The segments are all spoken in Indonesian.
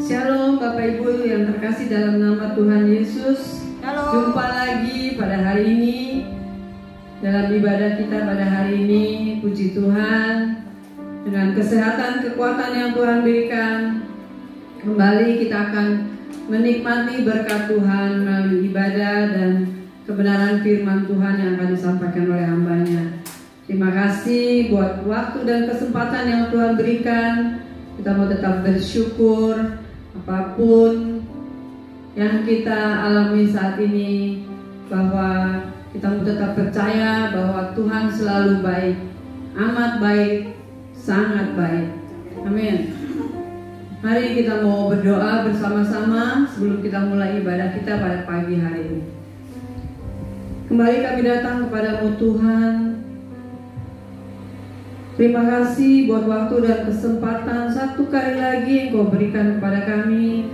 Shalom Bapak Ibu yang terkasih dalam nama Tuhan Yesus. Shalom. Jumpa lagi pada hari ini dalam ibadah kita pada hari ini. Puji Tuhan, dengan kesehatan, kekuatan yang Tuhan berikan, kembali kita akan menikmati berkat Tuhan melalui ibadah dan kebenaran firman Tuhan yang akan disampaikan oleh hamba-Nya. Terima kasih buat waktu dan kesempatan yang Tuhan berikan. Kita mau tetap bersyukur apapun yang kita alami saat ini, bahwa kita mau tetap percaya bahwa Tuhan selalu baik, amat baik, sangat baik. Amin. Mari kita mau berdoa bersama-sama sebelum kita mulai ibadah kita pada pagi hari ini. Kembali kami datang kepadamu Tuhan. Terima kasih buat waktu dan kesempatan satu kali lagi Engkau berikan kepada kami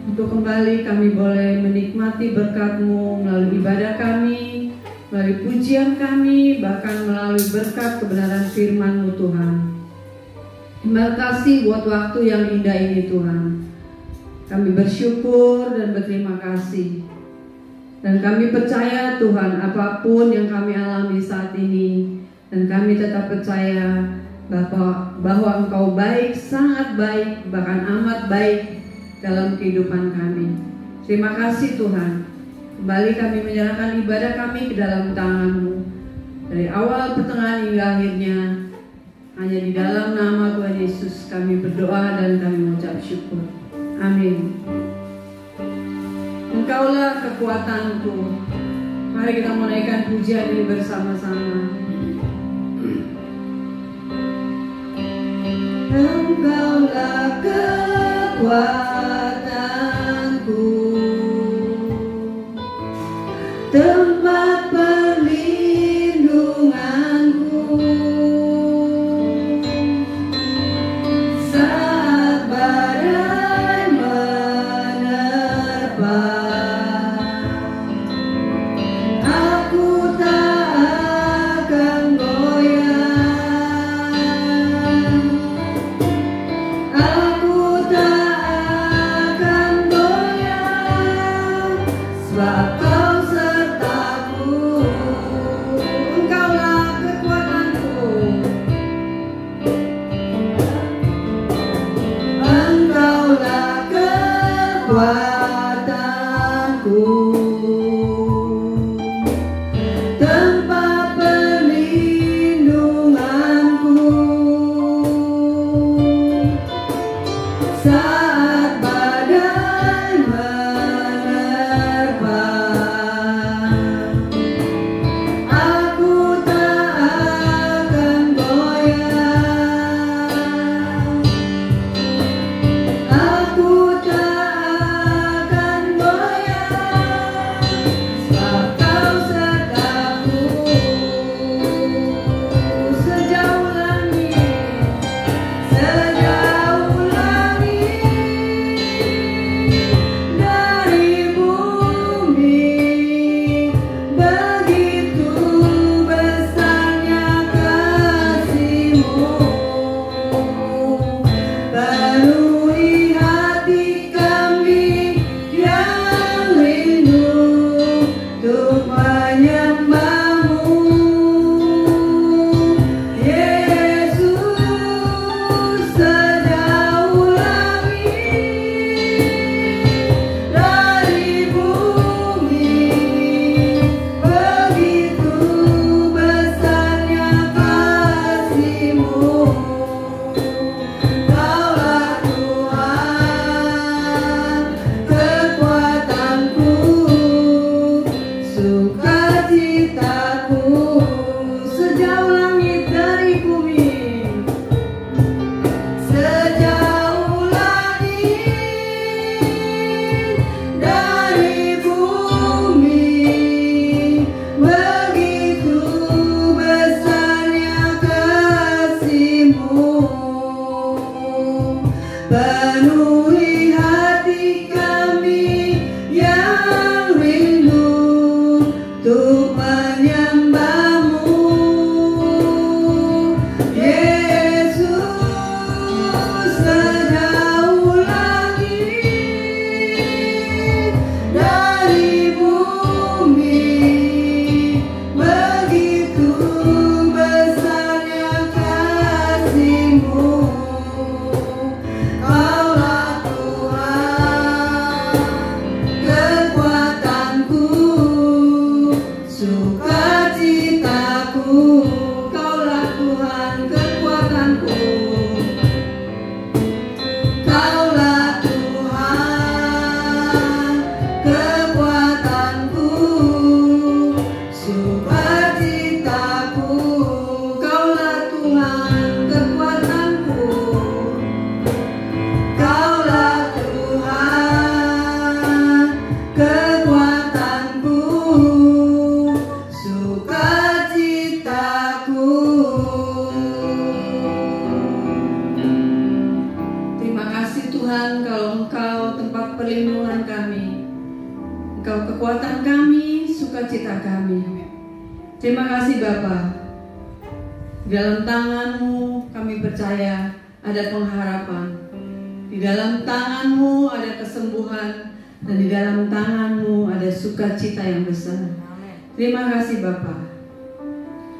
untuk kembali kami boleh menikmati berkat-Mu melalui ibadah kami, melalui pujian kami, bahkan melalui berkat kebenaran firman-Mu Tuhan. Terima kasih buat waktu yang indah ini Tuhan. Kami bersyukur dan berterima kasih. Dan kami percaya Tuhan, apapun yang kami alami saat ini, dan kami tetap percaya bahwa Engkau baik, sangat baik, bahkan amat baik dalam kehidupan kami. Terima kasih Tuhan. Kembali kami menyerahkan ibadah kami ke dalam tangan-Mu, dari awal, pertengahan hingga akhirnya. Hanya di dalam nama Tuhan Yesus kami berdoa dan kami mengucap syukur. Amin. Engkaulah kekuatanku. Mari kita menaikkan pujian ini bersama-sama. Engkaulah kekuatanku, tempat perlindunganku saat badai menerpa. Aku tak akan goyah, aku tak Engkau tempat perlindungan kami, Engkau kekuatan kami, sukacita kami. Terima kasih Bapa. Di dalam tangan-Mu kami percaya ada pengharapan. Di dalam tangan-Mu ada kesembuhan, dan di dalam tangan-Mu ada sukacita yang besar. Terima kasih Bapa.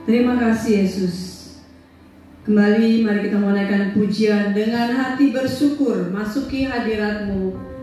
Terima kasih Yesus. Kembali mari kita menaikkan pujian dengan hati bersyukur, masuki hadirat-Mu.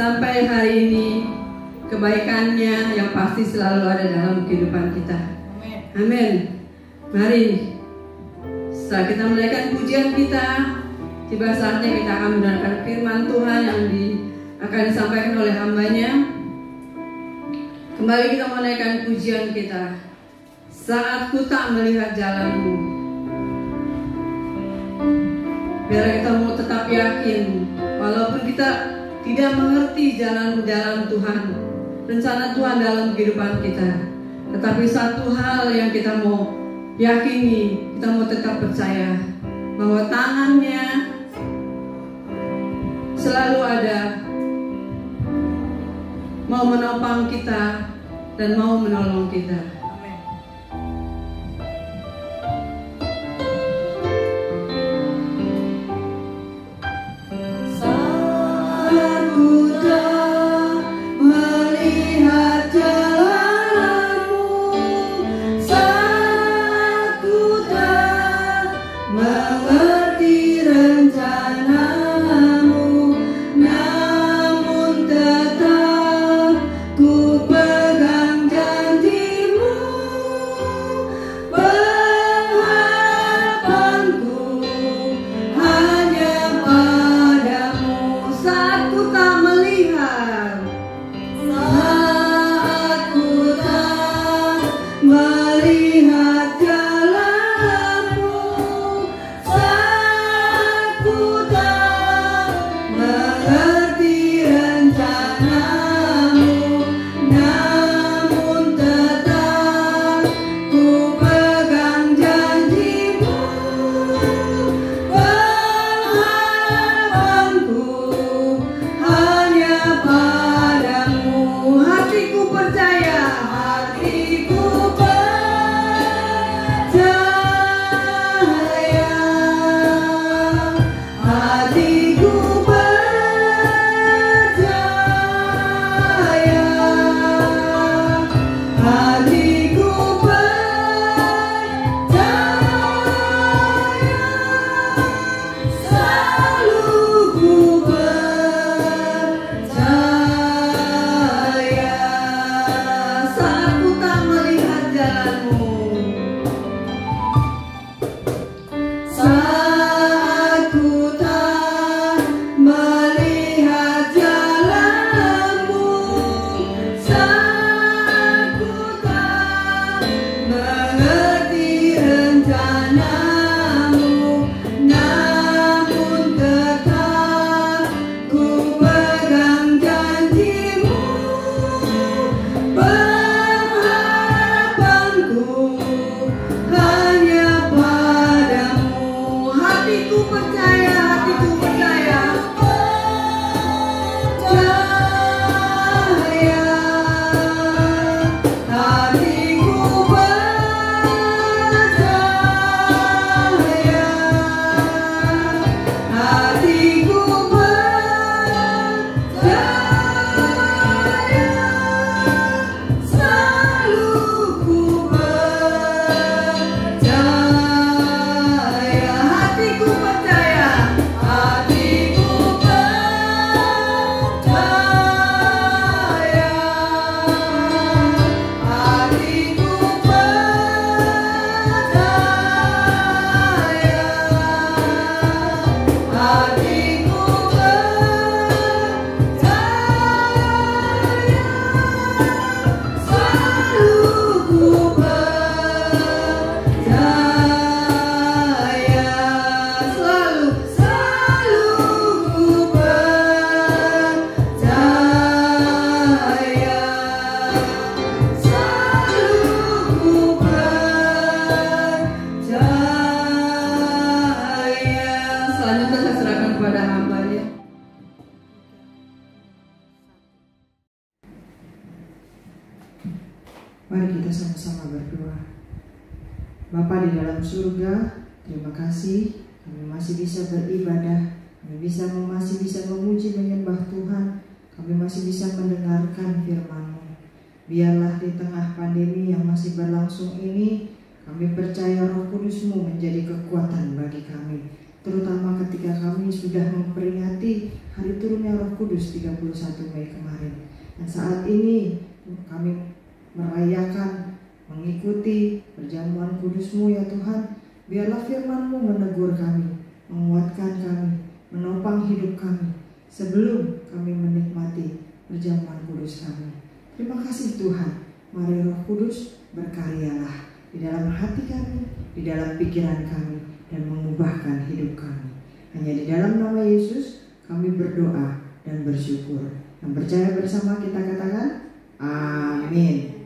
Sampai hari ini kebaikannya yang pasti selalu ada dalam kehidupan kita. Amin. Mari setelah kita menaikkan pujian kita, tiba saatnya kita akan mendengarkan firman Tuhan yang akan disampaikan oleh hambanya. Kembali kita menaikkan pujian kita. Saat ku tak melihat jalanmu, biar kita mau tetap yakin, walaupun kita tidak mengerti jalan-jalan Tuhan, rencana Tuhan dalam kehidupan kita, tetapi satu hal yang kita mau yakini, kita mau tetap percaya bahwa tangannya selalu ada, mau menopang kita dan mau menolong kita. Namun tetap ku pegang janjimu. Mari kita sama-sama berdoa. Bapa di dalam surga, terima kasih kami masih bisa beribadah, kami masih bisa memuji menyembah Tuhan, kami masih bisa mendengarkan firman-Mu. Biarlah di tengah pandemi yang masih berlangsung ini, kami percaya Roh Kudus-Mu menjadi kekuatan bagi kami, terutama ketika kami sudah memperingati hari turunnya Roh Kudus 31 Mei kemarin. Dan saat ini kami merayakan, mengikuti perjamuan kudus-Mu ya Tuhan. Biarlah firman-Mu menegur kami, menguatkan kami, menopang hidup kami sebelum kami menikmati perjamuan kudus kami. Terima kasih Tuhan. Mari Roh Kudus berkaryalah di dalam hati kami, di dalam pikiran kami, dan mengubahkan hidup kami. Hanya di dalam nama Yesus kami berdoa dan bersyukur. Yang percaya bersama kita katakan amin.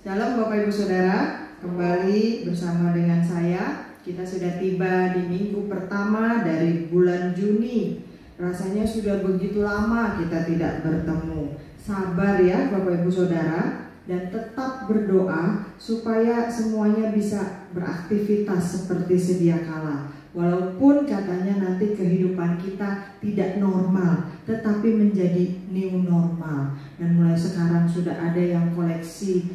Shalom Bapak Ibu Saudara, kembali bersama dengan saya. Kita sudah tiba di minggu pertama dari bulan Juni. Rasanya sudah begitu lama kita tidak bertemu. Sabar ya Bapak Ibu Saudara, dan tetap berdoa supaya semuanya bisa beraktivitas seperti sedia kala. Walaupun katanya nanti kehidupan kita tidak normal, tetapi menjadi new normal. Dan mulai sekarang sudah ada yang koleksi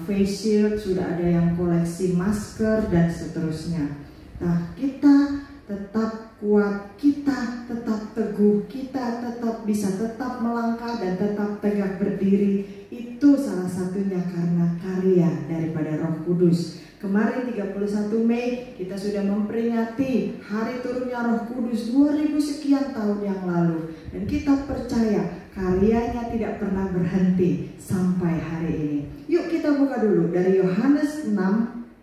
face shield, sudah ada yang koleksi masker, dan seterusnya. Nah, kita tetap kuat, kita tetap teguh, kita tetap bisa tetap melangkah dan tetap tegak berdiri. Itu salah satunya karena karya daripada Roh Kudus. Kemarin 31 Mei kita sudah memperingati hari turunnya Roh Kudus 2000 sekian tahun yang lalu. Dan kita percaya karyanya tidak pernah berhenti sampai hari ini. Yuk kita buka dulu dari Yohanes 16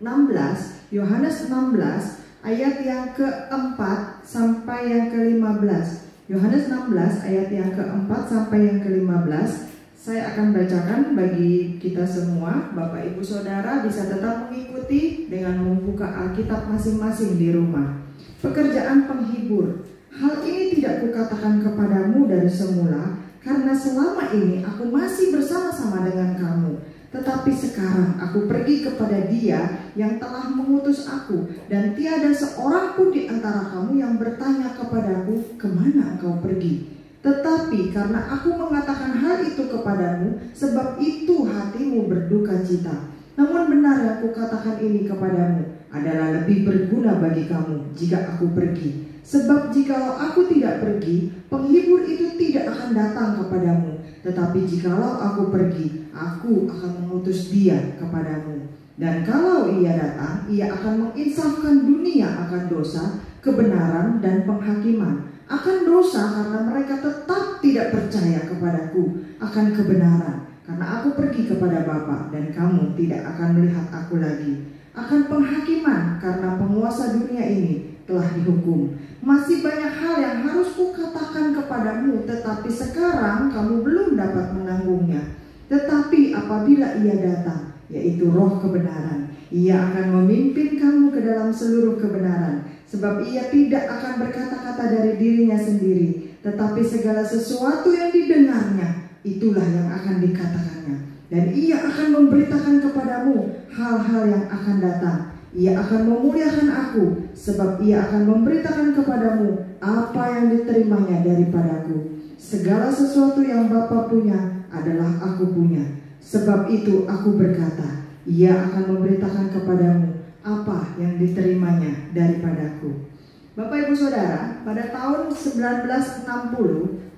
ayat yang keempat sampai yang ke-15. Yohanes 16 ayat yang keempat sampai yang ke-15. Saya akan bacakan bagi kita semua. Bapak Ibu Saudara bisa tetap mengikuti dengan membuka Alkitab masing-masing di rumah. Pekerjaan penghibur. Hal ini tidak kukatakan kepadamu dari semula, karena selama ini aku masih bersama-sama dengan kamu. Tetapi sekarang aku pergi kepada Dia yang telah mengutus aku, dan tiada seorang pun di antara kamu yang bertanya kepadaku, kemana engkau pergi? Tetapi karena aku mengatakan hal itu kepadamu, sebab itu hatimu berduka cita. Namun benar yang aku katakan ini kepadamu adalah lebih berguna bagi kamu jika aku pergi. Sebab jikalau aku tidak pergi, penghibur itu tidak akan datang kepadamu. Tetapi jikalau aku pergi, aku akan mengutus Dia kepadamu. Dan kalau Ia datang, Ia akan menginsafkan dunia akan dosa, kebenaran, dan penghakiman. Akan dosa karena mereka tetap tidak percaya kepadaku, akan kebenaran karena aku pergi kepada Bapa dan kamu tidak akan melihat aku lagi. Akan penghakiman karena penguasa dunia ini telah dihukum. Masih banyak hal yang harus kukatakan kepadamu, tetapi sekarang kamu belum dapat menanggungnya. Tetapi apabila Ia datang, yaitu Roh kebenaran, Ia akan memimpin kamu ke dalam seluruh kebenaran. Sebab Ia tidak akan berkata-kata dari dirinya sendiri, tetapi segala sesuatu yang didengarnya, itulah yang akan dikatakannya. Dan Ia akan memberitakan kepadamu hal-hal yang akan datang. Ia akan memuliakan aku, sebab Ia akan memberitakan kepadamu apa yang diterimanya daripadaku. Segala sesuatu yang Bapa punya adalah aku punya. Sebab itu aku berkata, Ia akan memberitakan kepadamu apa yang diterimanya daripadaku. Bapak Ibu Saudara, pada tahun 1960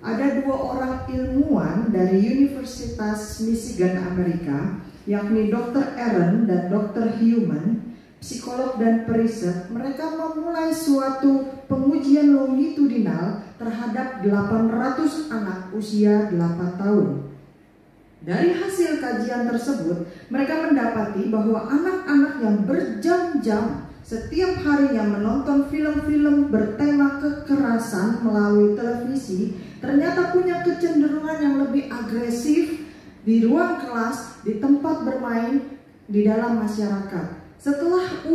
ada dua orang ilmuwan dari Universitas Michigan Amerika, yakni Dr. Aaron dan Dr. Human, psikolog dan periset. Mereka memulai suatu pengujian longitudinal terhadap 800 anak usia 8 tahun. Dari hasil kajian tersebut, mereka mendapati bahwa anak-anak yang berjam-jam setiap harinya menonton film-film bertema kekerasan melalui televisi ternyata punya kecenderungan yang lebih agresif di ruang kelas, di tempat bermain, di dalam masyarakat. Setelah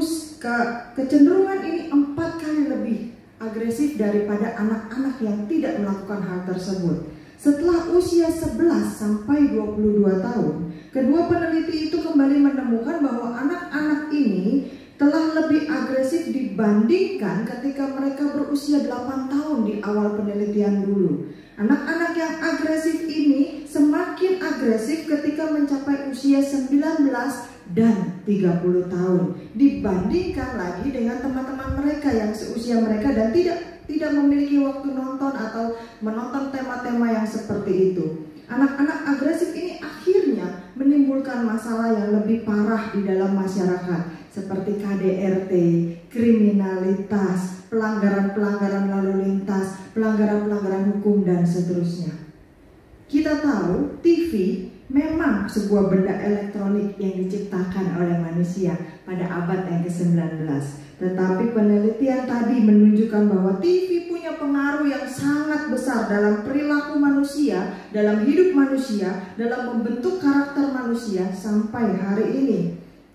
kecenderungan ini 4 kali lebih agresif daripada anak-anak yang tidak melakukan hal tersebut. Setelah usia 11 sampai 22 tahun, kedua peneliti itu kembali menemukan bahwa anak-anak ini telah lebih agresif dibandingkan ketika mereka berusia 8 tahun di awal penelitian dulu. Anak-anak yang agresif ini semakin agresif ketika mencapai usia 19 dan 30 tahun dibandingkan lagi dengan teman-teman mereka yang seusia mereka dan tidak memiliki waktu nonton atau menonton tema-tema yang seperti itu. Anak-anak agresif ini akhirnya menimbulkan masalah yang lebih parah di dalam masyarakat seperti KDRT, kriminalitas, pelanggaran-pelanggaran lalu lintas, pelanggaran-pelanggaran hukum dan seterusnya. Kita tahu TV memang sebuah benda elektronik yang diciptakan oleh manusia pada abad yang ke-19. Tetapi penelitian tadi menunjukkan bahwa TV punya pengaruh yang sangat besar dalam perilaku manusia, dalam hidup manusia, dalam membentuk karakter manusia sampai hari ini.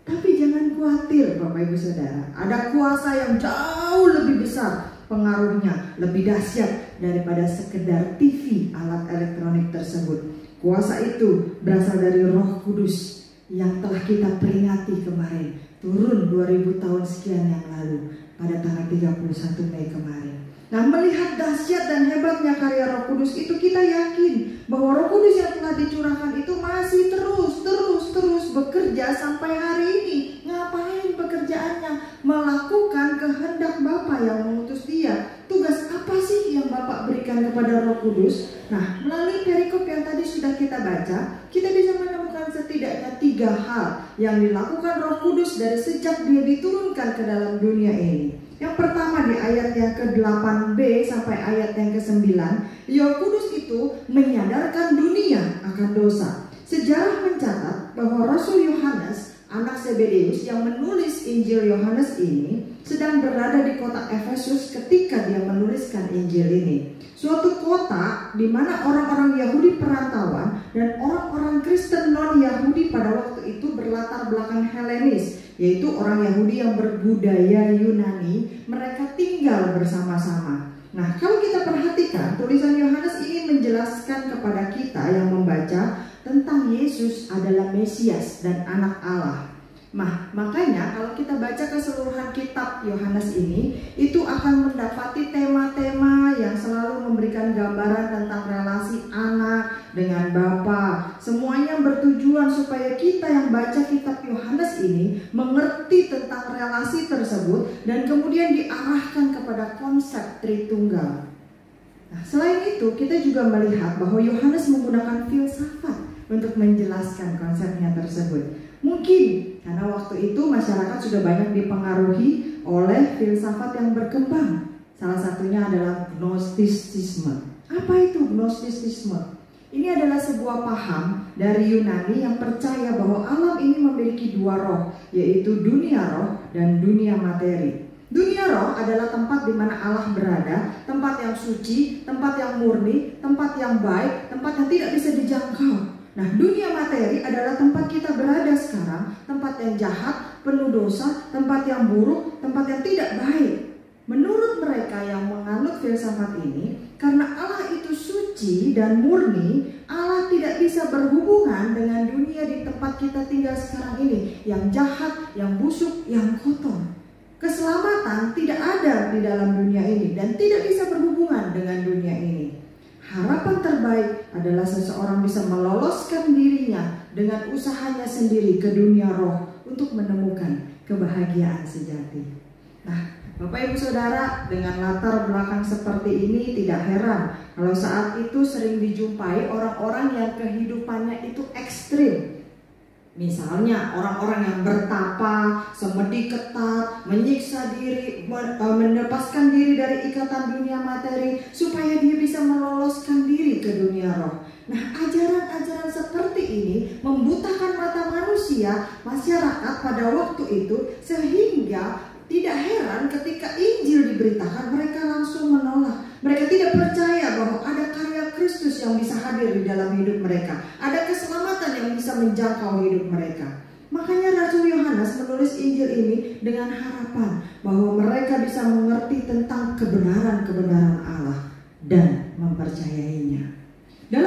Tapi jangan khawatir Bapak Ibu Saudara, ada kuasa yang jauh lebih besar pengaruhnya, lebih dahsyat daripada sekedar TV alat elektronik tersebut. Kuasa itu berasal dari Roh Kudus yang telah kita peringati kemarin, turun 2000 tahun sekian yang lalu pada tanggal 31 Mei kemarin. Nah, melihat dahsyat dan hebatnya karya Roh Kudus itu, kita yakin bahwa Roh Kudus yang telah dicurahkan itu masih terus bekerja sampai hari ini. Ngapain pekerjaannya? Melakukan kehendak Bapa yang mengutus Dia. Tugas apa sih yang Bapak berikan kepada Roh Kudus? Nah, melalui perikop yang tadi sudah kita baca, kita bisa menemukan setidaknya 3 hal yang dilakukan Roh Kudus dari sejak Dia diturunkan ke dalam dunia ini. Yang pertama di ayat yang ke-8b sampai ayat yang ke-9, Roh Kudus itu menyadarkan dunia akan dosa. Sejarah mencatat bahwa Rasul Yohanes, anak Zebedeus yang menulis Injil Yohanes ini, sedang berada di kota Efesus ketika dia menuliskan Injil ini. Suatu kota di mana orang-orang Yahudi perantauan dan orang-orang Kristen non-Yahudi pada waktu itu berlatar belakang Helenis, yaitu orang Yahudi yang berbudaya Yunani. Mereka tinggal bersama-sama. Nah, kalau kita perhatikan, tulisan Yohanes ini menjelaskan kepada kita yang membaca tentang Yesus adalah Mesias dan anak Allah. Nah, makanya kalau kita baca keseluruhan kitab Yohanes ini, itu akan mendapati tema-tema yang selalu memberikan gambaran tentang relasi anak dengan Bapa. Semuanya bertujuan supaya kita yang baca kitab Yohanes ini mengerti tentang relasi tersebut dan kemudian diarahkan kepada konsep Tritunggal. Nah, selain itu kita juga melihat bahwa Yohanes menggunakan filsafat untuk menjelaskan konsepnya tersebut. Mungkin karena waktu itu masyarakat sudah banyak dipengaruhi oleh filsafat yang berkembang. Salah satunya adalah Gnostisisme. Apa itu Gnostisisme? Ini adalah sebuah paham dari Yunani yang percaya bahwa alam ini memiliki 2 roh, yaitu dunia roh dan dunia materi. Dunia roh adalah tempat di mana Allah berada, tempat yang suci, tempat yang murni, tempat yang baik, tempat yang tidak bisa dijangkau. Nah, dunia materi adalah tempat kita berada sekarang, tempat yang jahat, penuh dosa, tempat yang buruk, tempat yang tidak baik. Menurut mereka yang menganut filsafat ini, karena Allah itu suci dan murni, Allah tidak bisa berhubungan dengan dunia di tempat kita tinggal sekarang ini, yang jahat, yang busuk, yang kotor. Keselamatan tidak ada di dalam dunia ini dan tidak bisa berhubungan dengan dunia ini. Harapan terbaik adalah seseorang bisa meloloskan dirinya dengan usahanya sendiri ke dunia roh untuk menemukan kebahagiaan sejati. Nah, Bapak Ibu Saudara, dengan latar belakang seperti ini tidak heran kalau saat itu sering dijumpai orang-orang yang kehidupannya itu ekstrim. Misalnya orang-orang yang bertapa, semedi ketat, menyiksa diri, melepaskan diri dari ikatan dunia materi supaya dia bisa meloloskan diri ke dunia roh. Nah, ajaran-ajaran seperti ini membutakan mata manusia, masyarakat pada waktu itu, sehingga tidak heran ketika Injil diberitakan mereka langsung menolak. Mereka tidak percaya bahwa ada karya Kristus yang bisa hadir di dalam hidup mereka, ada keselamatan yang bisa menjangkau hidup mereka. Makanya Rasul Yohanes menulis Injil ini dengan harapan bahwa mereka bisa mengerti tentang kebenaran-kebenaran Allah dan mempercayainya. Dalam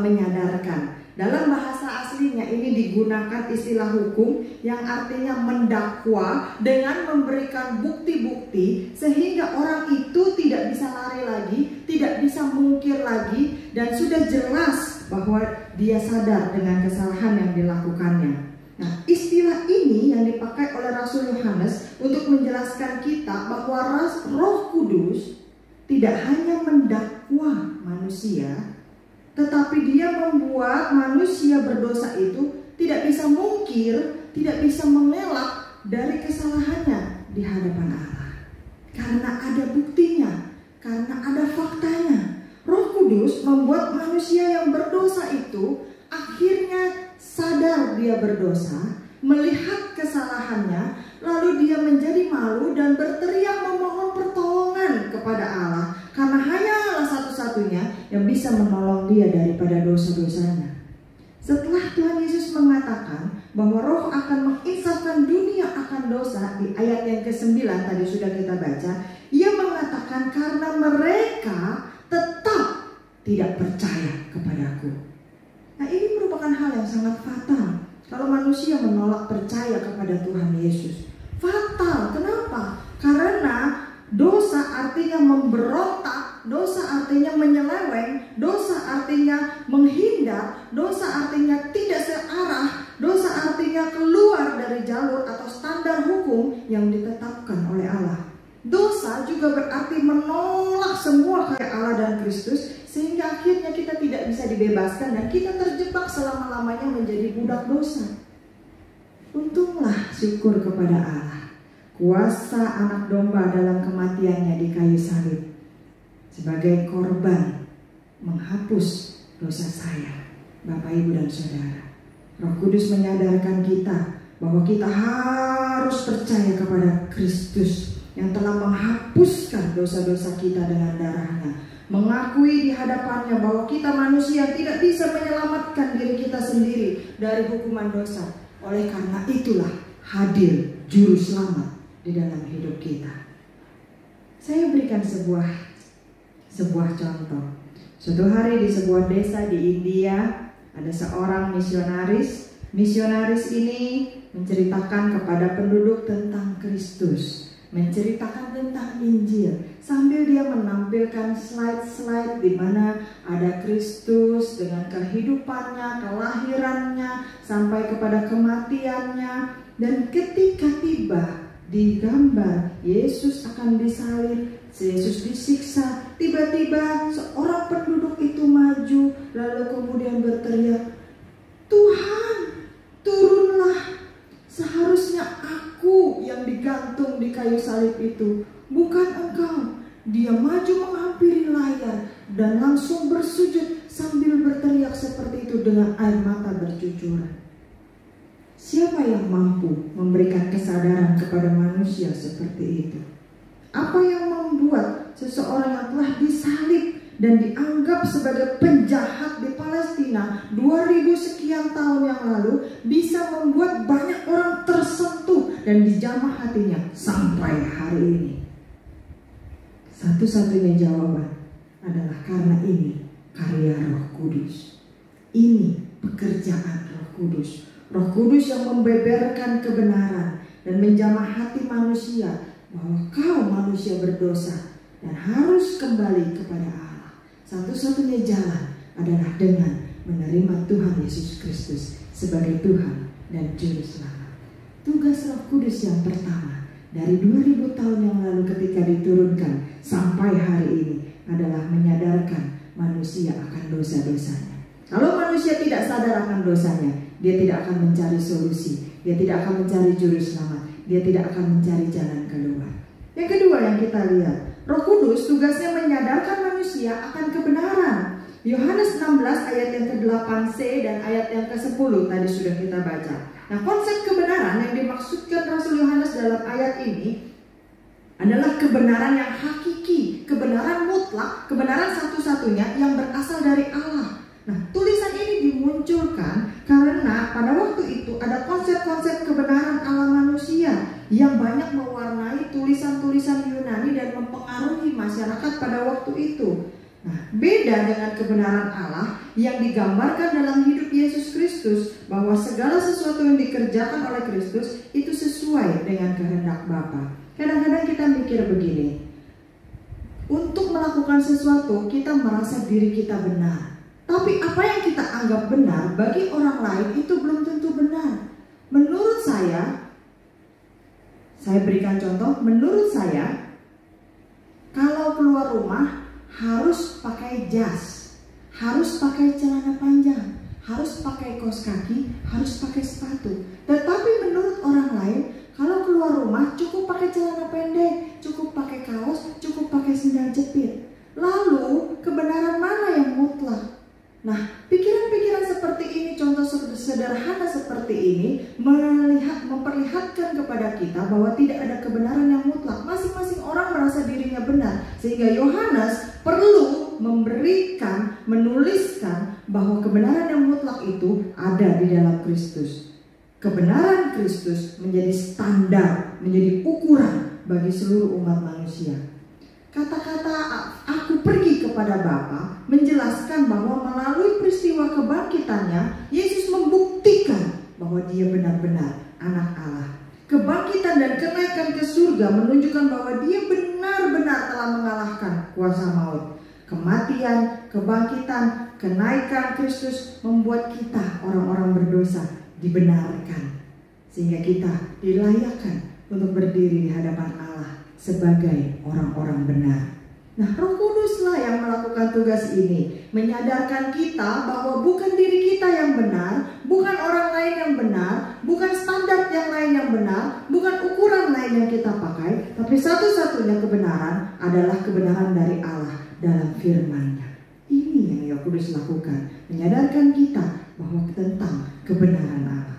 menyadarkan. Dalam bahasa aslinya ini digunakan istilah hukum yang artinya mendakwa dengan memberikan bukti-bukti sehingga orang itu tidak bisa lari lagi, tidak bisa mungkir lagi, dan sudah jelas bahwa dia sadar dengan kesalahan yang dilakukannya. Nah, istilah ini yang dipakai oleh Rasul Yohanes untuk menjelaskan kita bahwa Roh Kudus tidak hanya mendakwa manusia, tetapi dia membuat manusia berdosa itu tidak bisa mungkir, tidak bisa mengelak dari kesalahannya di hadapan Allah. Karena ada buktinya, karena ada faktanya. Roh Kudus membuat manusia yang berdosa itu akhirnya sadar dia berdosa, melihat kesalahannya, lalu dia menjadi malu dan berteriak memohon pertolongan kepada Allah. Karena hanya Allah satu-satunya yang bisa menolong dia daripada dosa-dosanya. Setelah Tuhan Yesus mengatakan bahwa Roh akan menginsafkan dunia akan dosa di ayat yang ke-9 tadi sudah kita baca, Ia mengatakan karena mereka tetap tidak percaya kepadaku. Nah, ini merupakan hal yang sangat fatal kalau manusia menolak percaya kepada Tuhan Yesus. Fatal, kenapa? Karena dosa artinya memberontak, dosa artinya menyeleweng, dosa artinya menghindar, dosa artinya tidak searah, dosa artinya keluar dari jalur atau standar hukum yang ditetapkan oleh Allah. Dosa juga berarti menolak semua karya Allah dan Kristus, sehingga akhirnya kita tidak bisa dibebaskan dan kita terjebak selama-lamanya menjadi budak dosa. Untunglah syukur kepada Allah, kuasa anak domba dalam kematiannya di kayu salib sebagai korban menghapus dosa saya, Bapak, Ibu, dan Saudara. Roh Kudus menyadarkan kita bahwa kita harus percaya kepada Kristus yang telah menghapuskan dosa-dosa kita dengan darahnya, mengakui di hadapannya bahwa kita manusia tidak bisa menyelamatkan diri kita sendiri dari hukuman dosa. Oleh karena itulah hadir juru selamat di dalam hidup kita. Saya berikan sebuah contoh. Suatu hari di sebuah desa di India ada seorang misionaris. Misionaris ini menceritakan kepada penduduk tentang Kristus, menceritakan tentang Injil, sambil dia menampilkan slide-slide di mana ada Kristus dengan kehidupannya, kelahirannya, sampai kepada kematiannya. Dan ketika tiba di gambar Yesus akan disalib, Yesus disiksa, tiba-tiba seorang penduduk itu maju lalu kemudian berteriak, "Tuhan, turunlah, seharusnya aku yang digantung di kayu salib itu, bukan engkau." Dia maju menghampiri layar dan langsung bersujud sambil berteriak seperti itu dengan air mata bercucuran. Siapa yang mampu memberikan kesadaran kepada manusia seperti itu? Apa yang membuat seseorang yang telah disalib dan dianggap sebagai penjahat di Palestina 2000 sekian tahun yang lalu bisa membuat banyak orang tersentuh dan dijamah hatinya sampai hari ini? Satu-satunya jawaban adalah karena ini karya Roh Kudus. Ini pekerjaan Roh Kudus. Roh Kudus yang membeberkan kebenaran dan menjamah hati manusia bahwa kau manusia berdosa dan harus kembali kepada Allah. Satu-satunya jalan adalah dengan menerima Tuhan Yesus Kristus sebagai Tuhan dan Juru Selamat. Tugas Roh Kudus yang pertama dari 2000 tahun yang lalu ketika diturunkan sampai hari ini adalah menyadarkan manusia akan dosa-dosanya. Kalau manusia tidak sadar akan dosanya, dia tidak akan mencari solusi, dia tidak akan mencari juru selamat, dia tidak akan mencari jalan keluar. Yang kedua yang kita lihat, Roh Kudus tugasnya menyadarkan manusia akan kebenaran. Yohanes 16 ayat yang ke-8c dan ayat yang ke-10 tadi sudah kita baca. Nah, konsep kebenaran yang dimaksudkan Rasul Yohanes dalam ayat ini adalah kebenaran yang hakiki, kebenaran mutlak, kebenaran satu-satunya yang berasal dari Allah. Nah, tulisan ini dimunculkan karena pada waktu itu ada konsep-konsep kebenaran Allah manusia yang banyak mewarnai tulisan-tulisan Yunani dan mempengaruhi masyarakat pada waktu itu. Nah, beda dengan kebenaran Allah yang digambarkan dalam hidup Yesus Kristus, bahwa segala sesuatu yang dikerjakan oleh Kristus itu sesuai dengan kehendak Bapa. Kadang-kadang kita mikir begini, untuk melakukan sesuatu kita merasa diri kita benar, tapi apa yang kita anggap benar bagi orang lain itu belum tentu benar. Menurut saya berikan contoh, menurut saya kalau keluar rumah harus pakai jas, harus pakai celana panjang, harus pakai kaos kaki, harus pakai sepatu. Tetapi menurut orang lain, kalau keluar rumah cukup pakai celana pendek, cukup pakai kaos, cukup pakai sendal jepit. Lalu kebenaran mana yang mutlak? Nah, pikiran-pikiran seperti ini, contoh sederhana seperti ini memperlihatkan kepada kita bahwa tidak ada kebenaran yang mutlak. Masing-masing orang merasa dirinya benar, sehingga Yohanes perlu menuliskan bahwa kebenaran yang mutlak itu ada di dalam Kristus. Kebenaran Kristus menjadi standar, menjadi ukuran bagi seluruh umat manusia. Kata-kata "aku pergi kepada Bapa" menjelaskan bahwa melalui peristiwa kebangkitannya, Yesus membuktikan bahwa dia benar-benar anak Allah. Kebangkitan dan kenaikan ke surga menunjukkan bahwa dia benar-benar telah mengalahkan kuasa maut. Kematian, kebangkitan, kenaikan Kristus membuat kita orang-orang berdosa dibenarkan, sehingga kita dilayakkan untuk berdiri di hadapan Allah sebagai orang-orang benar. Nah, Roh Kuduslah yang melakukan tugas ini, menyadarkan kita bahwa bukan diri kita yang benar, bukan orang lain yang benar, bukan standar yang lain yang benar, bukan ukuran lain yang kita pakai, tapi satu-satunya kebenaran adalah kebenaran dari Allah dalam firman-Nya. Ini yang Roh Kudus lakukan, menyadarkan kita bahwa tentang kebenaran Allah.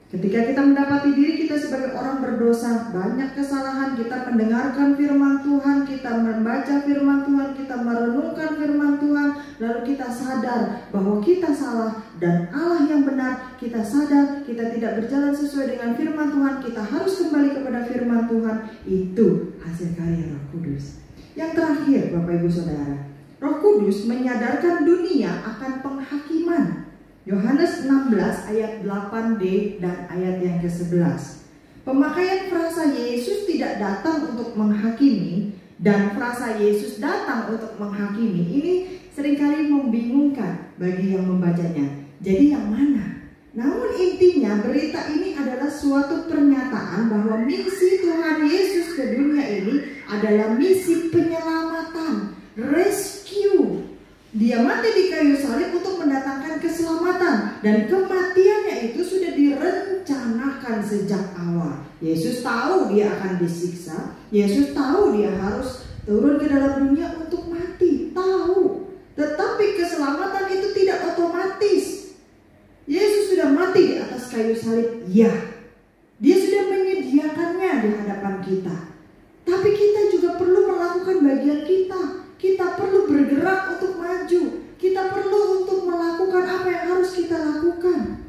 Ketika kita mendapati diri kita sebagai orang berdosa, banyak kesalahan, kita mendengarkan firman Tuhan, kita membaca firman Tuhan, kita merenungkan firman Tuhan, lalu kita sadar bahwa kita salah dan Allah yang benar, kita sadar kita tidak berjalan sesuai dengan firman Tuhan, kita harus kembali kepada firman Tuhan. Itu hasil karya Roh Kudus. Yang terakhir, Bapak Ibu Saudara, Roh Kudus menyadarkan dunia akan penghakiman. Yohanes 16 ayat 8d dan ayat yang ke-11. Pemakaian frasa Yesus tidak datang untuk menghakimi dan frasa Yesus datang untuk menghakimi ini seringkali membingungkan bagi yang membacanya. Jadi yang mana? Namun intinya berita ini adalah suatu pernyataan bahwa misi Tuhan Yesus ke dunia ini adalah misi penyelamatan, rescue. Dia mati di kayu salib untuk mendatangkan keselamatan, dan kematiannya itu sudah direncanakan sejak awal. Yesus tahu dia akan disiksa, Yesus tahu dia harus turun ke dalam dunia untuk mati, tahu. Tetapi keselamatan itu tidak otomatis. Yesus sudah mati di atas kayu salib, ya. Dia sudah menyediakannya di hadapan kita. Tapi kita juga perlu melakukan bagian kita. Kita perlu bergerak untuk maju. Kita perlu untuk melakukan apa yang harus kita lakukan.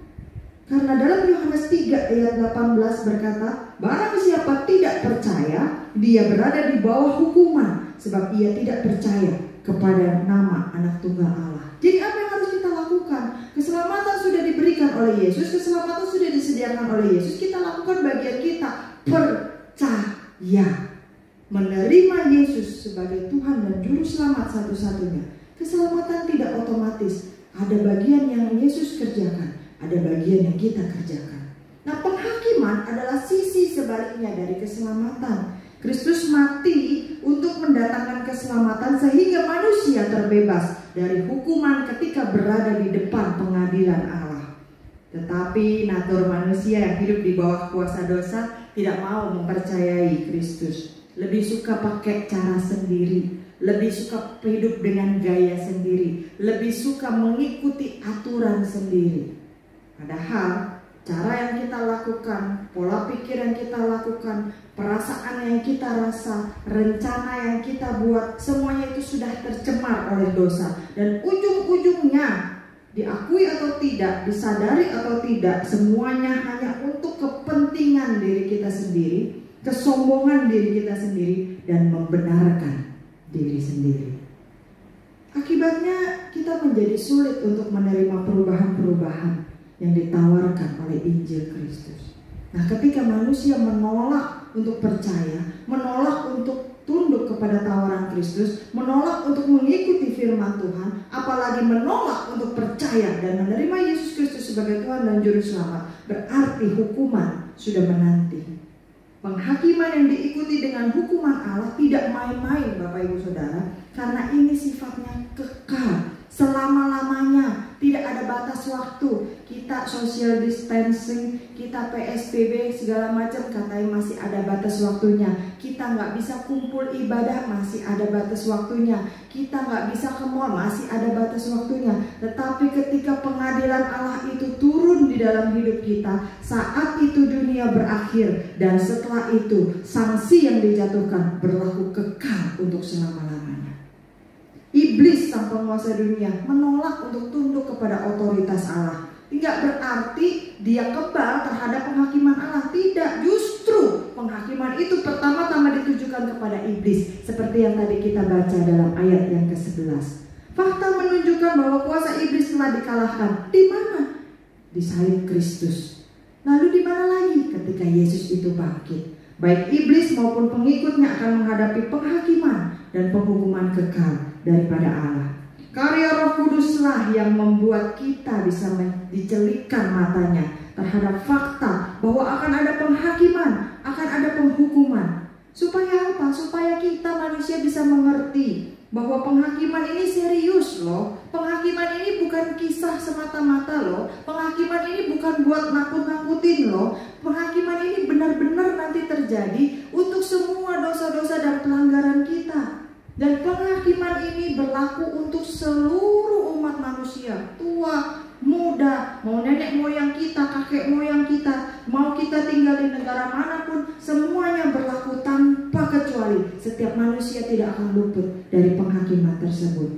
Karena dalam Yohanes 3 ayat 18 berkata, barang siapa tidak percaya, dia berada di bawah hukuman, sebab ia tidak percaya kepada nama Anak Tunggal Allah. Jadi apa yang harus kita lakukan? Keselamatan sudah diberikan oleh Yesus, keselamatan sudah disediakan oleh Yesus. Kita lakukan bagian kita, percaya. Menerima Yesus sebagai Tuhan dan Juru Selamat satu-satunya. Keselamatan tidak otomatis. Ada bagian yang Yesus kerjakan, ada bagian yang kita kerjakan. Nah, penghakiman adalah sisi sebaliknya dari keselamatan. Kristus mati untuk mendatangkan keselamatan sehingga manusia terbebas dari hukuman ketika berada di depan pengadilan Allah. Tetapi natur manusia yang hidup di bawah kuasa dosa tidak mau mempercayai Kristus. Lebih suka pakai cara sendiri, lebih suka hidup dengan gaya sendiri, lebih suka mengikuti aturan sendiri. Padahal cara yang kita lakukan, pola pikir yang kita lakukan, perasaan yang kita rasa, rencana yang kita buat, semuanya itu sudah tercemar oleh dosa. Dan ujung-ujungnya, diakui atau tidak, disadari atau tidak, semuanya hanya untuk kepentingan diri kita sendiri, kesombongan diri kita sendiri, dan membenarkan diri sendiri. Akibatnya kita menjadi sulit untuk menerima perubahan-perubahan yang ditawarkan oleh Injil Kristus. Nah, ketika manusia menolak untuk percaya, menolak untuk tunduk kepada tawaran Kristus, menolak untuk mengikuti firman Tuhan, apalagi menolak untuk percaya dan menerima Yesus Kristus sebagai Tuhan dan Juru Selamat, berarti hukuman sudah menanti. Penghakiman yang diikuti dengan hukuman Allah tidak main-main, Bapak Ibu Saudara, karena ini sifatnya kekal, selama-lamanya, tidak ada batas waktu. Kita social distancing, kita PSBB segala macam, katanya masih ada batas waktunya. Kita nggak bisa kumpul ibadah, masih ada batas waktunya. Kita nggak bisa ke mall, masih ada batas waktunya. Tetapi ketika pengadilan Allah itu turun di dalam hidup kita, saat itu dunia berakhir, dan setelah itu sanksi yang dijatuhkan berlaku kekal untuk selama-lamanya. Iblis sang penguasa dunia menolak untuk tunduk kepada otoritas Allah. Tidak berarti dia kebal terhadap penghakiman Allah. Tidak, justru penghakiman itu pertama-tama ditujukan kepada iblis, seperti yang tadi kita baca dalam ayat yang ke-11. Fakta menunjukkan bahwa kuasa iblis telah dikalahkan. Di mana? Di salib Kristus. Lalu di mana lagi? Ketika Yesus itu bangkit. Baik iblis maupun pengikutnya akan menghadapi penghakiman dan penghukuman kekal daripada Allah. Karya Roh Kuduslah yang membuat kita bisa dicelikkan matanya terhadap fakta bahwa akan ada penghakiman, akan ada penghukuman. Supaya apa? Supaya kita manusia bisa mengerti bahwa penghakiman ini serius loh. Penghakiman ini bukan kisah semata-mata loh. Penghakiman ini bukan buat nakut-nakutin loh. Penghakiman ini benar-benar nanti terjadi untuk semua dosa-dosa dan pelanggaran kita. Dan penghakiman ini berlaku untuk seluruh umat manusia, tua, muda, mau nenek moyang kita, kakek moyang kita, mau kita tinggal di negara manapun, semuanya berlaku tanpa kecuali. Setiap manusia tidak akan luput dari penghakiman tersebut.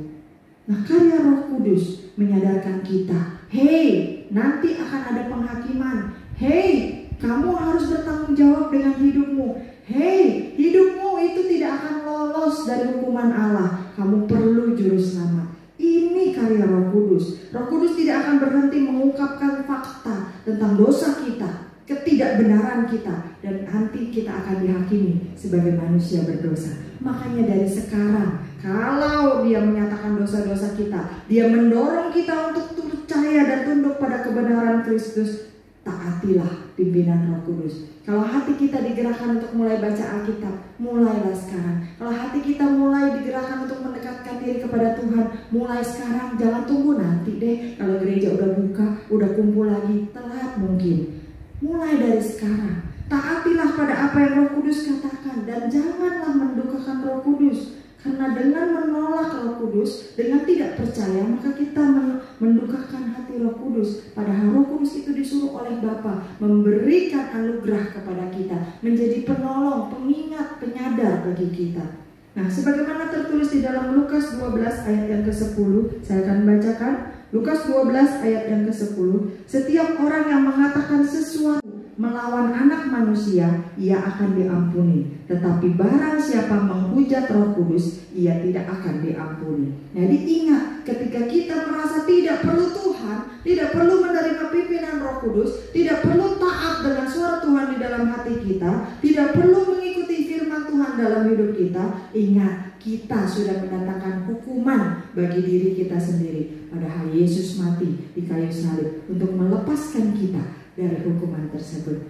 Nah, karya Roh Kudus menyadarkan kita, hei, nanti akan ada penghakiman. Hei, kamu harus bertanggung jawab dengan hidupmu. Hei, hidupmu itu tidak akan lolos dari hukuman Allah. Kamu perlu juru selamat. Ini karya Roh Kudus. Roh Kudus tidak akan berhenti mengungkapkan fakta tentang dosa kita, ketidakbenaran kita, dan nanti kita akan dihakimi sebagai manusia berdosa. Makanya dari sekarang, kalau dia menyatakan dosa-dosa kita, dia mendorong kita untuk percaya dan tunduk pada kebenaran Kristus, taatilah pimpinan Roh Kudus. Kalau hati kita digerakkan untuk mulai baca Alkitab, mulailah sekarang. Kalau hati kita mulai digerakkan untuk mendekatkan diri kepada Tuhan, mulai sekarang. Jangan tunggu nanti deh, kalau gereja udah buka, udah kumpul lagi, telat mungkin. Mulai dari sekarang. Taatilah pada apa yang Roh Kudus katakan, dan janganlah mendukakan Roh Kudus. Karena dengan menolak Roh Kudus, dengan tidak percaya, maka kita mendukakan hati Roh Kudus. Padahal Roh Kudus itu disuruh oleh Bapa memberikan anugerah kepada kita, menjadi penolong, pengingat, penyadar bagi kita. Nah, sebagaimana tertulis di dalam Lukas 12 ayat yang ke-10, saya akan bacakan. Lukas 12 ayat yang ke-10. Setiap orang yang mengatakan sesuatu melawan anak manusia, ia akan diampuni. Tetapi barang siapa menghujat Roh Kudus, ia tidak akan diampuni. Jadi ingat, ketika kita merasa tidak perlu Tuhan, tidak perlu menerima pimpinan Roh Kudus, tidak perlu taat dengan suara Tuhan di dalam hati kita, tidak perlu mengikuti firman Tuhan dalam hidup kita, ingat, kita sudah mendatangkan hukuman bagi diri kita sendiri. Padahal Yesus mati di kayu salib untuk melepaskan kita dari hukuman tersebut.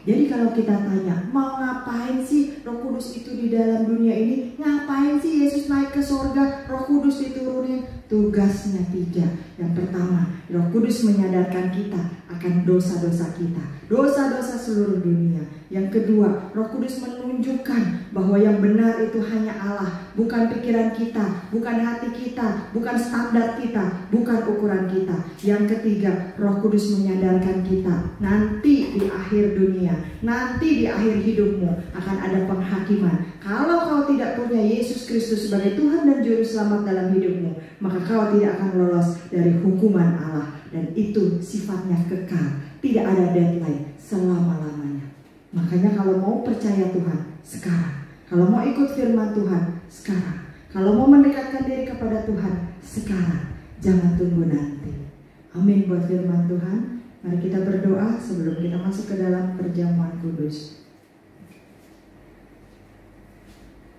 Jadi kalau kita tanya, mau ngapain sih Roh Kudus itu di dalam dunia ini? Ngapain sih Yesus naik ke sorga, Roh Kudus diturunin? Tugasnya 3. Yang pertama, Roh Kudus menyadarkan kita akan dosa-dosa kita, dosa-dosa seluruh dunia. Yang kedua, Roh Kudus menunjukkan bahwa yang benar itu hanya Allah, bukan pikiran kita, bukan hati kita, bukan standar kita, bukan ukuran kita. Yang ketiga, Roh Kudus menyadarkan kita, nanti di akhir dunia, nanti di akhir hidupmu akan ada penghakiman. Kalau kau tidak punya Yesus Kristus sebagai Tuhan dan Juru Selamat dalam hidupmu, maka kau tidak akan lolos dari hukuman Allah. Dan itu sifatnya kekal, tidak ada deadline, selama-lamanya. Makanya kalau mau percaya Tuhan, sekarang. Kalau mau ikut firman Tuhan, sekarang. Kalau mau mendekatkan diri kepada Tuhan, sekarang, jangan tunggu nanti. Amin buat firman Tuhan. Mari kita berdoa sebelum kita masuk ke dalam perjamuan kudus.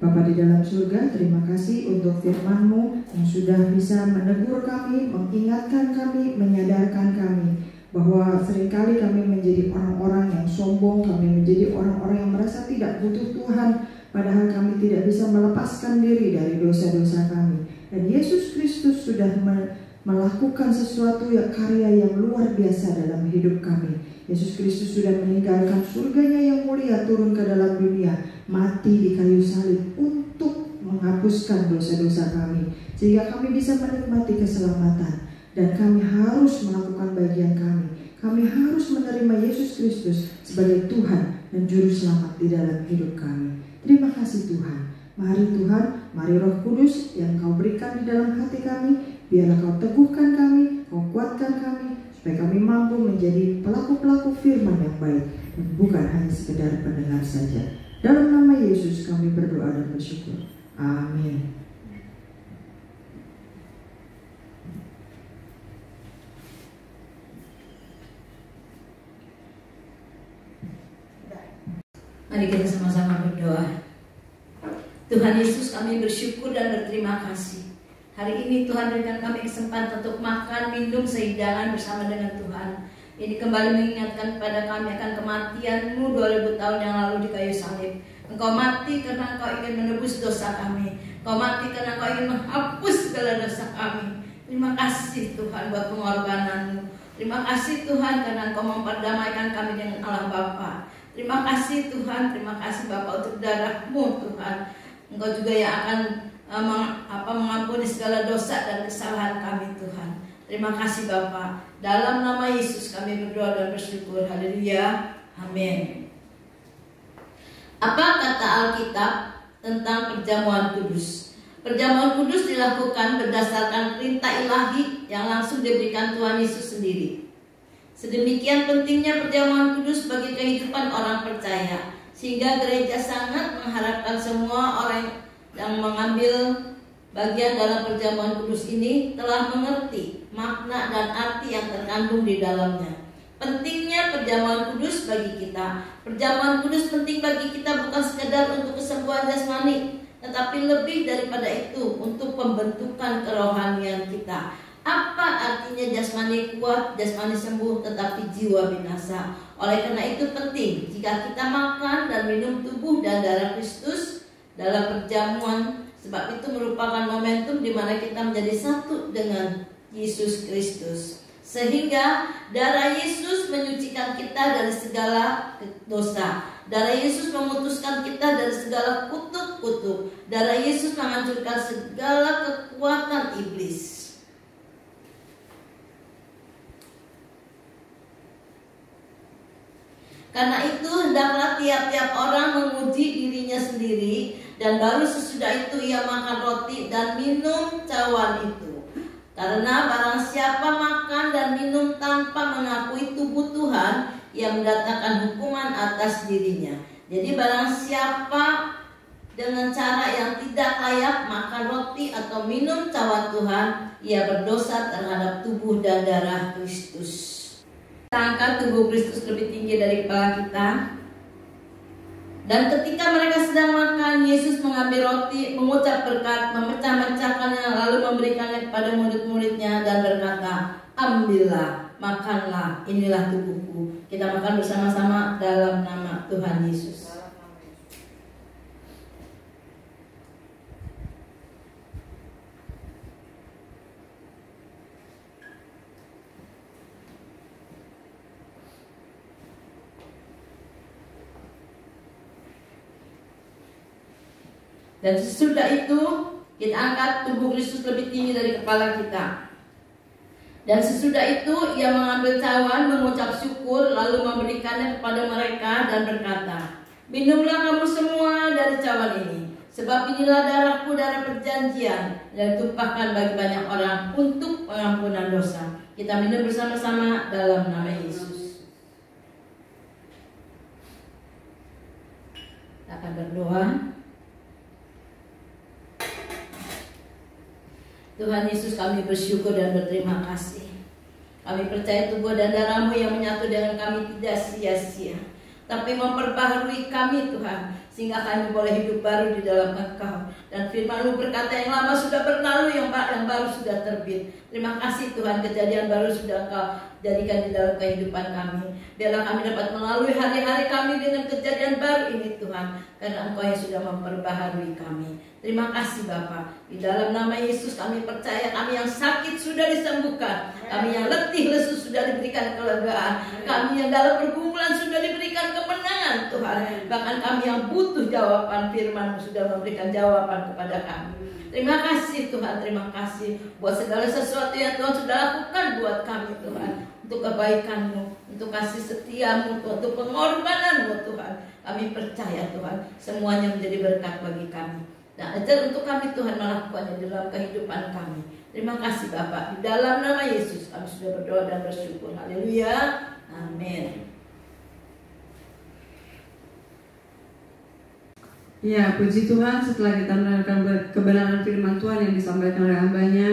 Bapa di dalam surga, terima kasih untuk firman-Mu yang sudah bisa menegur kami, mengingatkan kami, menyadarkan kami bahwa seringkali kami menjadi orang-orang yang sombong, kami menjadi orang-orang yang merasa tidak butuh Tuhan, padahal kami tidak bisa melepaskan diri dari dosa-dosa kami. Dan Yesus Kristus sudah melakukan sesuatu karya yang luar biasa dalam hidup kami. Yesus Kristus sudah meninggalkan surganya yang mulia turun ke dalam dunia, mati di kayu salib untuk menghapuskan dosa-dosa kami, sehingga kami bisa menikmati keselamatan. Dan kami harus melakukan bagian kami. Kami harus menerima Yesus Kristus sebagai Tuhan dan Juru Selamat di dalam hidup kami. Terima kasih Tuhan. Mari Tuhan, mari Roh Kudus yang Kau berikan di dalam hati kami, biarlah Kau teguhkan kami, Kau kuatkan kami, supaya kami mampu menjadi pelaku-pelaku firman yang baik, dan bukan hanya sekedar pendengar saja. Dalam nama Yesus kami berdoa dan bersyukur. Amin. Mari kita sama-sama berdoa. Tuhan Yesus, kami bersyukur dan berterima kasih. Hari ini Tuhan berikan kami kesempatan untuk makan, minum sehidangan bersama dengan Tuhan. Ini kembali mengingatkan kepada kami akan kematian-Mu 2000 tahun yang lalu di kayu salib. Engkau mati karena Engkau ingin menebus dosa kami. Engkau mati karena Engkau ingin menghapus segala dosa kami. Terima kasih Tuhan buat pengorbanan-Mu. Terima kasih Tuhan karena Engkau memperdamaikan kami dengan Allah Bapa. Terima kasih Tuhan, terima kasih Bapa untuk darah-Mu Tuhan. Engkau juga yang akan mengampuni segala dosa dan kesalahan kami Tuhan. Terima kasih Bapa. Dalam nama Yesus kami berdoa dan bersyukur. Haleluya. Amin. Apa kata Alkitab tentang perjamuan kudus? Perjamuan kudus dilakukan berdasarkan perintah ilahi yang langsung diberikan Tuhan Yesus sendiri. Sedemikian pentingnya perjamuan kudus bagi kehidupan orang percaya, sehingga gereja sangat mengharapkan semua orang yang mengambil bagian dalam perjamuan kudus ini telah mengerti makna dan arti yang terkandung di dalamnya. Pentingnya perjamuan kudus bagi kita. Perjamuan kudus penting bagi kita bukan sekedar untuk kesembuhan jasmani, tetapi lebih daripada itu untuk pembentukan kerohanian kita. Apa artinya jasmani kuat, jasmani sembuh, tetapi jiwa binasa? Oleh karena itu penting jika kita makan dan minum tubuh dan darah Kristus dalam perjamuan, sebab itu merupakan momentum di mana kita menjadi satu dengan Yesus Kristus. Sehingga darah Yesus menyucikan kita dari segala dosa. Darah Yesus memutuskan kita dari segala kutuk-kutuk. Darah Yesus menghancurkan segala kekuatan iblis. Karena itu hendaklah tiap-tiap orang menguji dirinya sendiri, dan baru sesudah itu ia makan roti dan minum cawan itu. Karena barang siapa makan dan minum tanpa mengakui tubuh Tuhan, ia mendatangkan hukuman atas dirinya. Jadi barang siapa dengan cara yang tidak layak makan roti atau minum cawan Tuhan, ia berdosa terhadap tubuh dan darah Kristus. Angkat tubuh Kristus lebih tinggi dari kepala kita. Dan ketika mereka sedang makan, Yesus mengambil roti, mengucap berkat, memecah-mecahkannya, lalu memberikannya kepada murid-muridnya dan berkata, "Ambillah, makanlah, inilah tubuhku." Kita makan bersama-sama dalam nama Tuhan Yesus. Dan sesudah itu kita angkat tubuh Kristus lebih tinggi dari kepala kita. Dan sesudah itu ia mengambil cawan, mengucap syukur, lalu memberikannya kepada mereka dan berkata, "Minumlah kamu semua dari cawan ini, sebab inilah darahku, darah perjanjian, yang ditumpahkan bagi banyak orang untuk pengampunan dosa." Kita minum bersama-sama dalam nama Yesus. Kita akan berdoa. Tuhan Yesus, kami bersyukur dan berterima kasih. Kami percaya tubuh dan darah-Mu yang menyatu dengan kami tidak sia-sia, tapi memperbaharui kami Tuhan, sehingga kami boleh hidup baru di dalam Engkau. Dan firman-Mu berkata, yang lama sudah berlalu, yang baru sudah terbit. Terima kasih Tuhan, kejadian baru sudah Engkau jadikan di dalam kehidupan kami. Biarlah kami dapat melalui hari-hari kami dengan kejadian baru ini Tuhan, karena Engkau yang sudah memperbaharui kami. Terima kasih Bapa. Di dalam nama Yesus kami percaya, kami yang sakit sudah disembuhkan, kami yang letih lesu sudah diberikan kelegaan, kami yang dalam pergumulan sudah diberikan kemenangan Tuhan. Bahkan kami yang butuh jawaban, firman-Mu sudah memberikan jawaban kepada kami. Terima kasih Tuhan, terima kasih buat segala sesuatu yang Tuhan sudah lakukan buat kami Tuhan, untuk kebaikan-Mu, untuk kasih setia-Mu, untuk pengorbanan-Mu Tuhan. Kami percaya Tuhan, semuanya menjadi berkat bagi kami. Dan ajar untuk kami Tuhan melakukannya dalam kehidupan kami. Terima kasih Bapak. Di dalam nama Yesus kami sudah berdoa dan bersyukur. Haleluya. Amin. Ya, puji Tuhan, setelah kita mendengarkan kebenaran firman Tuhan yang disampaikan oleh hamba-Nya,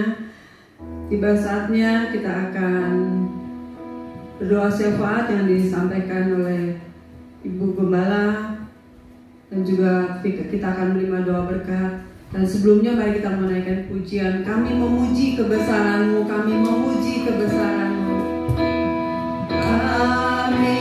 tiba saatnya kita akan berdoa syafaat yang disampaikan oleh Ibu Gembala, dan juga kita akan menerima doa berkat. Dan sebelumnya mari kita menaikkan pujian. Kami memuji kebesaran-Mu, kami memuji kebesaran-Mu. Kami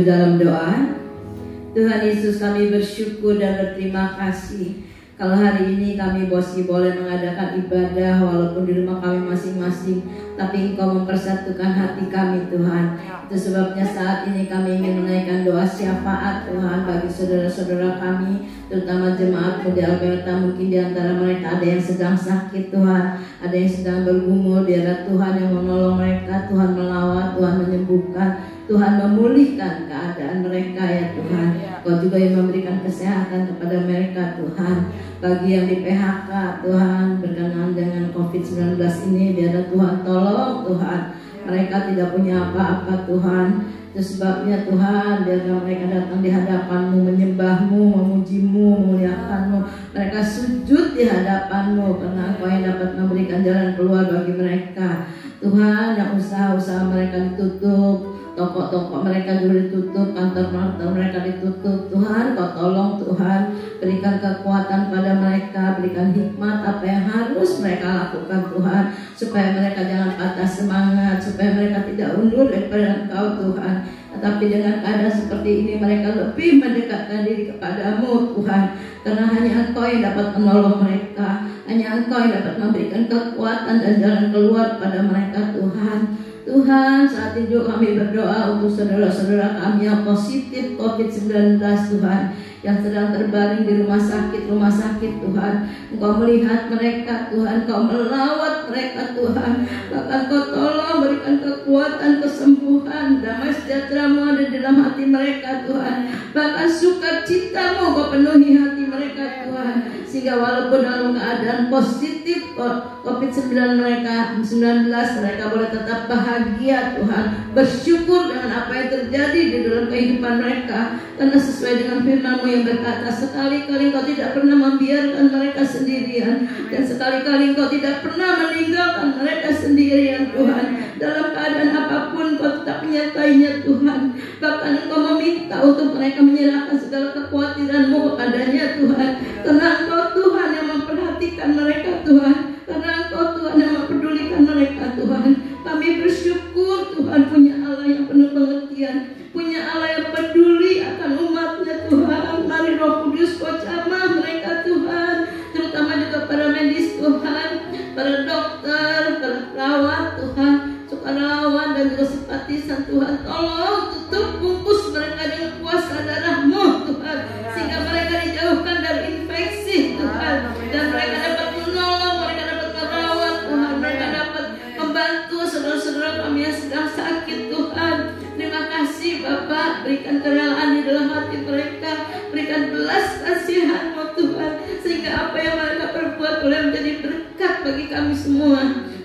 dalam doa. Tuhan Yesus, kami bersyukur dan berterima kasih kalau hari ini kami boleh mengadakan ibadah walaupun di rumah kami masing-masing, tapi Engkau mempersatukan hati kami Tuhan. Itu sebabnya saat ini kami ingin menaikkan doa syafaat Tuhan bagi saudara-saudara kami, terutama jemaat di Alberta. Mungkin di antara mereka ada yang sedang sakit Tuhan, ada yang sedang bergumul. Biarlah Tuhan yang menolong mereka, Tuhan melawat, Tuhan menyembuhkan, Tuhan memulihkan keadaan mereka ya Tuhan. Kau juga yang memberikan kesehatan kepada mereka Tuhan. Bagi yang di PHK Tuhan berkenaan dengan COVID-19 ini, biarlah Tuhan tolong Tuhan. Mereka tidak punya apa-apa Tuhan. Itu sebabnya Tuhan, biarlah mereka datang di hadapan-Mu, menyembah-Mu, memuji-Mu, memuliakan-Mu. Mereka sujud di hadapan-Mu karena Engkau yang dapat memberikan jalan keluar bagi mereka. Tuhan, yang usaha-usaha mereka ditutup, toko-toko mereka juga ditutup, kantor-kantor mereka ditutup. Tuhan, Kau tolong Tuhan, berikan kekuatan pada mereka, berikan hikmat apa yang harus mereka lakukan Tuhan, supaya mereka jangan patah semangat, supaya mereka tidak undur daripada Engkau Tuhan. Tetapi dengan keadaan seperti ini mereka lebih mendekatkan diri kepadamu Tuhan, karena hanya Engkau yang dapat menolong mereka, hanya Engkau yang dapat memberikan kekuatan dan jalan keluar pada mereka Tuhan. Tuhan, saat ini juga kami berdoa untuk saudara-saudara kami yang positif COVID-19 Tuhan, yang sedang terbaring di rumah sakit Tuhan. Engkau melihat mereka Tuhan, Kau melawat mereka Tuhan. Bahkan Kau tolong berikan kekuatan, kesembuhan, damai sejahtera-Mu ada di dalam hati mereka Tuhan. Bahkan sukacita-Mu Kau penuhi hati mereka Tuhan. sehingga walaupun dalam keadaan positif COVID-19 mereka boleh tetap bahagia Tuhan, bersyukur dengan apa yang terjadi di dalam kehidupan mereka, karena sesuai dengan firman-Mu yang berkata, sekali-kali Engkau tidak pernah membiarkan mereka sendirian, dan sekali-kali Engkau tidak pernah meninggalkan mereka sendirian Tuhan. Dalam keadaan apapun Engkau tetap menyertainya Tuhan. Bahkan Engkau meminta untuk mereka menyerahkan segala kekhawatiran-Mu kepadanya Tuhan, karena Engkau Tuhan yang memperhatikan mereka Tuhan, karena Engkau Tuhan yang mempedulikan mereka Tuhan. Kami bersyukur Tuhan punya Allah yang penuh pengertian, punya Allah yang peduli akan umatnya Tuhan. Mari Roh Kudus Kau jamah mereka Tuhan, terutama juga para medis Tuhan, para dokter, para perawat Tuhan, sukarelawan dan juga simpatisan Tuhan. Tolong tutup bungkus mereka dengan kuasa darah-Mu Tuhan, sehingga mereka dijauhkan dari infeksi Tuhan, dan mereka dapat menolong, mereka dapat merawat Tuhan, mereka dapat membantu saudara-saudara kami yang sedang sakit Tuhan. Terima kasih Bapak, berikan kerelaan di dalam hati mereka, berikan belas kasihan-Mu Tuhan, sehingga apa yang mereka perbuat boleh menjadi berkat bagi kami semua.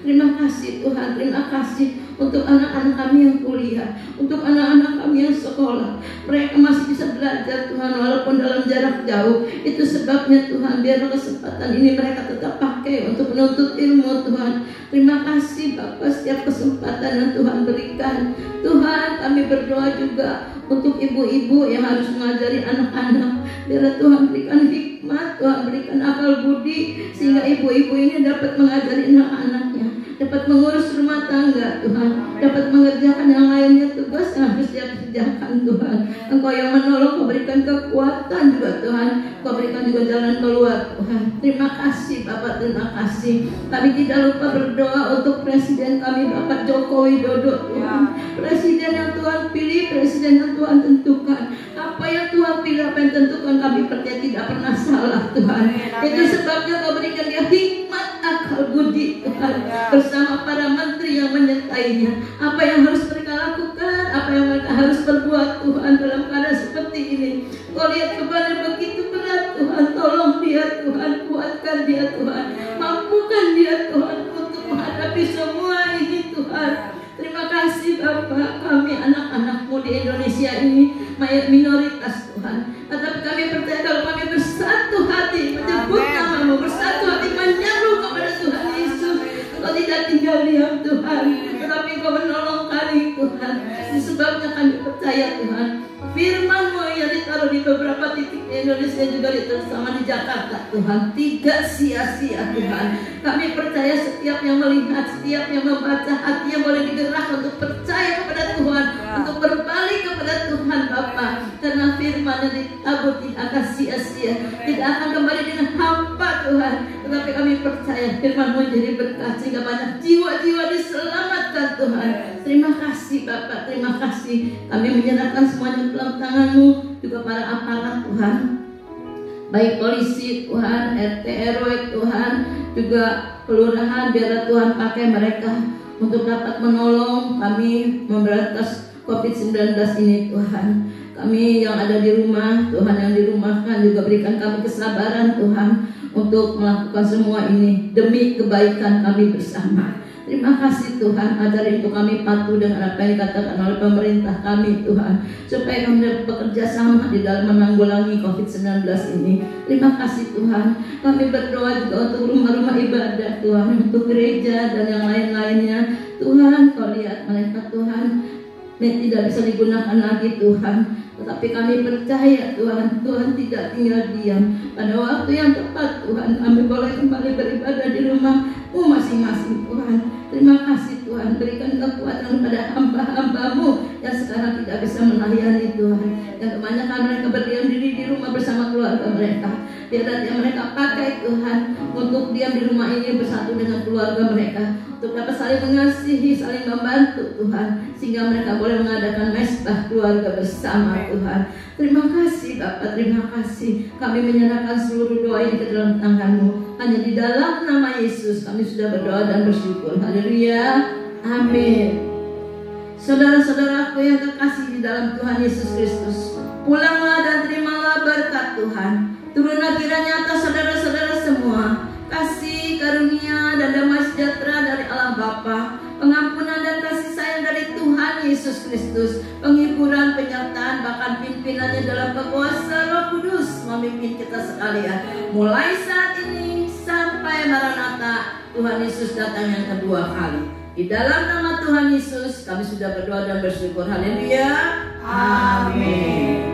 Terima kasih Tuhan, terima kasih untuk anak-anak kami yang kuliah, untuk anak-anak kami yang sekolah. Mereka masih bisa belajar Tuhan walaupun dalam jarak jauh. Itu sebabnya Tuhan, biar kesempatan ini mereka tetap pakai untuk menuntut ilmu Tuhan. Terima kasih Bapak, setiap kesempatan yang Tuhan berikan. Tuhan, kami berdoa juga untuk ibu-ibu yang harus mengajari anak-anak. Biar Tuhan berikan hikmat, Tuhan berikan akal budi, sehingga ibu-ibu ini dapat mengajari anak-anaknya, dapat mengurus rumah tangga Tuhan, dapat mengerjakan yang lainnya, tugas yang harus dia kerjakan Tuhan. Engkau yang menolong, Kau berikan kekuatan juga Tuhan, Kau berikan juga jalan keluar Tuhan. Terima kasih Bapak, terima kasih. Kami tidak lupa berdoa untuk Presiden kami Bapak Joko Widodo Tuhan, Presiden yang Tuhan pilih, Presiden yang Tuhan tentukan. Apa yang Tuhan pilih, apa yang tentukan, kami percaya tidak pernah salah Tuhan. Itu sebabnya Kau berikan dia hikmat, akal budi Tuhan, bersama para menteri yang menyertainya. Apa yang harus mereka lakukan, apa yang mereka harus perbuat Tuhan dalam keadaan seperti ini. Kau lihat kepada begitu berat Tuhan, tolong dia Tuhan, kuatkan dia Tuhan, mampukan dia Tuhan untuk menghadapi semua ini Tuhan. Terima kasih Bapak, kami anak-anak-Mu di Indonesia ini minoritas Tuhan, tetapi kami percaya kalau kami bersatu hati menyebut nama-Mu, bersatu hati menyeru kepada Tuhan Yesus, Engkau tidak tinggal diam Tuhan, tetapi Engkau menolong kami Tuhan. Sebabnya kami percaya Tuhan, firman-Mu yang ditaruh di beberapa titik di Indonesia juga sama di Jakarta Tuhan, tidak sia-sia Tuhan. Kami percaya setiap yang melihat, setiap yang membaca, hatinya boleh digerakkan untuk percaya kepada Tuhan, untuk berbalik kepada Tuhan Bapa, karena firman yang ditabur tidak akan sia-sia, tidak akan kembali dengan hampa Tuhan. Tetapi kami percaya firman-Mu jadi berkat, sehingga banyak jiwa-jiwa diselamatkan Tuhan. Terima kasih Bapak, terima kasih. Kami menyerahkan semuanya dalam tangan-Mu, juga para aparat Tuhan, baik polisi Tuhan, RT RW Tuhan, juga kelurahan, biarlah Tuhan pakai mereka untuk dapat menolong kami memberantas COVID-19 ini Tuhan. Kami yang ada di rumah Tuhan, yang dirumahkan juga berikan kami kesabaran Tuhan untuk melakukan semua ini demi kebaikan kami bersama. Terima kasih Tuhan, ajari untuk kami patuh dengan apa yang dikatakan oleh pemerintah kami Tuhan, supaya kami dapat bekerja sama di dalam menanggulangi COVID-19 ini. Terima kasih Tuhan. Kami berdoa juga untuk rumah-rumah ibadah Tuhan, untuk gereja dan yang lain-lainnya Tuhan. Kau lihat mereka Tuhan, tidak bisa digunakan lagi Tuhan, tetapi kami percaya Tuhan, Tuhan tidak tinggal diam. Pada waktu yang tepat Tuhan, kami boleh kembali beribadah di rumah-Mu masing-masing Tuhan. Terima kasih Tuhan, berikan kekuatan kepada hamba-hamba-Mu yang sekarang tidak bisa melayani Tuhan, yang kebanyakan mereka berdiam diri di rumah bersama keluarga mereka. Biarlah yang mereka pakai Tuhan untuk diam di rumah ini bersatu dengan keluarga mereka, untuk dapat saling mengasihi, saling membantu Tuhan, sehingga mereka boleh mengadakan mesbah keluarga bersama Tuhan. Terima kasih Bapak, terima kasih. Kami menyerahkan seluruh doa ini ke dalam tangan-Mu. Hanya di dalam nama Yesus kami sudah berdoa dan bersyukur. Haleluya, amin. Saudara-saudaraku yang terkasih di dalam Tuhan Yesus Kristus, pulanglah dan terimalah berkat Tuhan. Turunlah kiranya atas saudara-saudara Kristus, penghiburan, penyertaan, bahkan pimpinannya dalam kekuasaan Roh Kudus memimpin kita sekalian. Mulai saat ini sampai Maranatha, Tuhan Yesus datang yang kedua kali. Di dalam nama Tuhan Yesus kami sudah berdoa dan bersyukur. Haleluya. Amin.